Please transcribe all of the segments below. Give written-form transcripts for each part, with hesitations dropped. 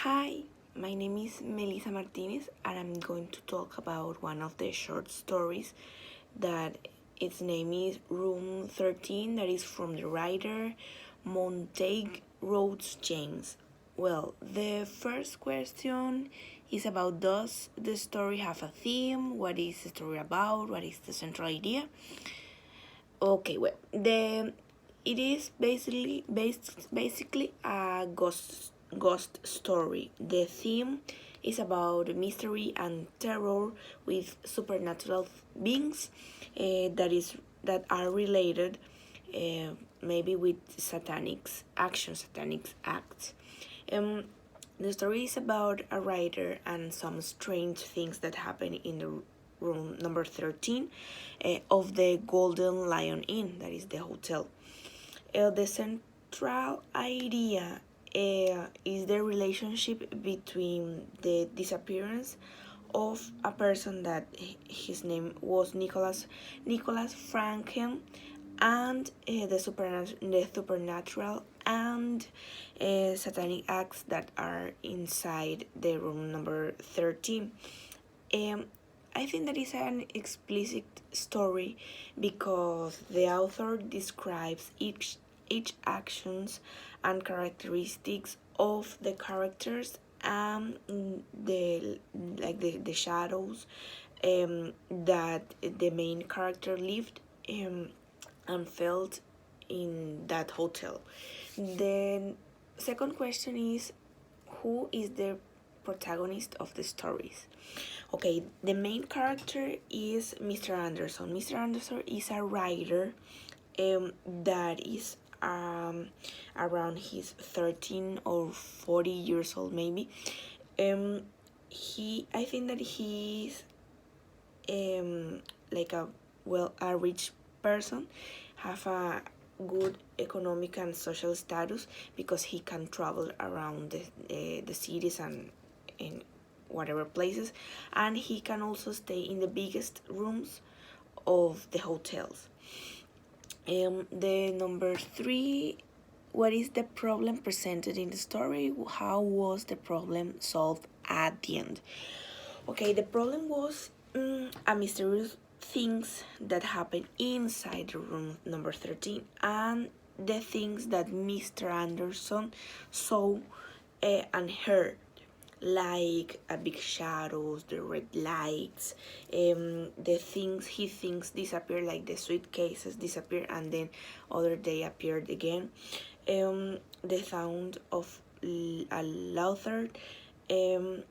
Hi, my name is Melissa Martinez, and I'm going to talk about one of the short stories that its name is Room 13, that is from the writer Montague Rhodes James. Well, the first question is about, does the story have a theme? What is the story about? What is the central idea? Okay, well, the it is basically a ghost story. The theme is about mystery and terror with supernatural beings that are related, maybe with satanic acts. Um, the story is about a writer and some strange things that happen in the room number 13 of the Golden Lion Inn, that is the hotel. The central idea is the relationship between the disappearance of a person that his name was Nicholas Franken, and the supernatural and satanic acts that are inside the room number 13. Um, I think that is an explicit story because the author describes each actions and characteristics of the characters and the shadows that the main character lived and felt in that hotel. The second question is, who is the protagonist of the stories? Okay, the main character is Mr. Anderson. Mr. Anderson is a writer that is around his 13 or 40 years old, maybe. I think that he's like a rich person, have a good economic and social status because he can travel around the cities and in whatever places, and he can also stay in the biggest rooms of the hotels. The number three, what is the problem presented in the story? How was the problem solved at the end? Okay, the problem was a mysterious things that happened inside the room number 13, and the things that Mr. Anderson saw and heard, like a big shadows, the red lights, the things he thinks disappear, like the suitcases disappear and then other day appeared again, the sound of a laughter, and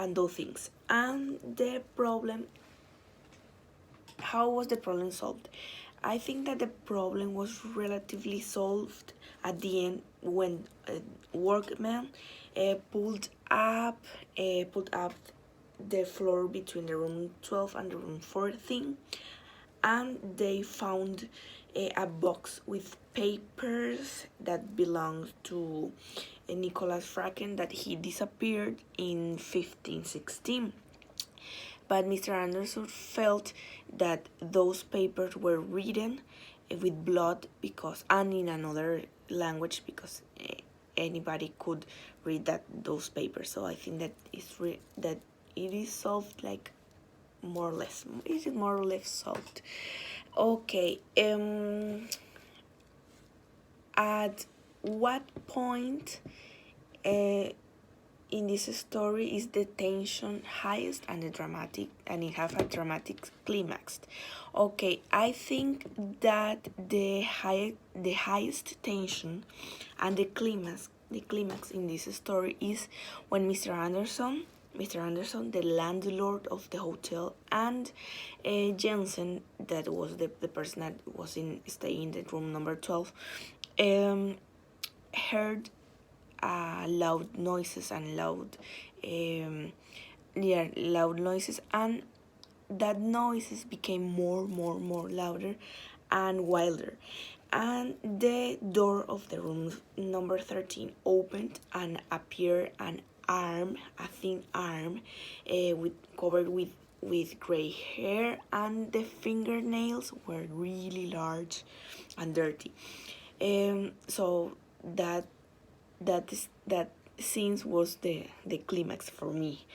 those things. And the problem, how was the problem solved? I think that the problem was relatively solved at the end when workmen pulled up the floor between the room 12 and the room 14, and they found a box with papers that belonged to Nicholas Franken, that he disappeared in 1516. But Mr. Anderson felt that those papers were written with blood, because, and in another language, because anybody could read those papers. So I think that that it is solved, like more or less. Is it more or less solved? Okay. At what point in this story is the tension highest and it have a dramatic climax? Okay, I think that the highest tension and the climax in this story is when Mr. Anderson, the landlord of the hotel, and Jensen, that was the person that was staying in the room number 12, heard loud noises and loud noises, and that noises became more louder and wilder, and the door of the room number 13 opened and appeared a thin arm, with covered with gray hair, and the fingernails were really large and dirty. So that scenes was the climax for me.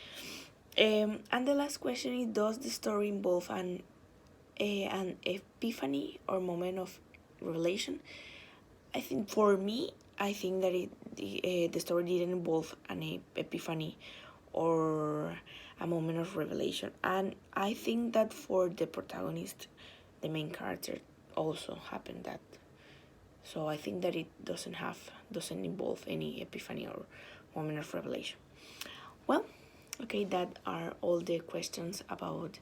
And the last question is, does the story involve an epiphany or moment of revelation? I think for me, I think that the story didn't involve an epiphany or a moment of revelation, and I think that for the protagonist, the main character, also happened that. So I think that it doesn't involve any epiphany or moment of revelation. Well, okay, that are all the questions about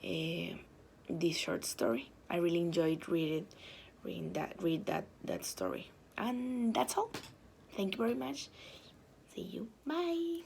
this short story. I really enjoyed read that story, and that's all. Thank you very much. See you. Bye.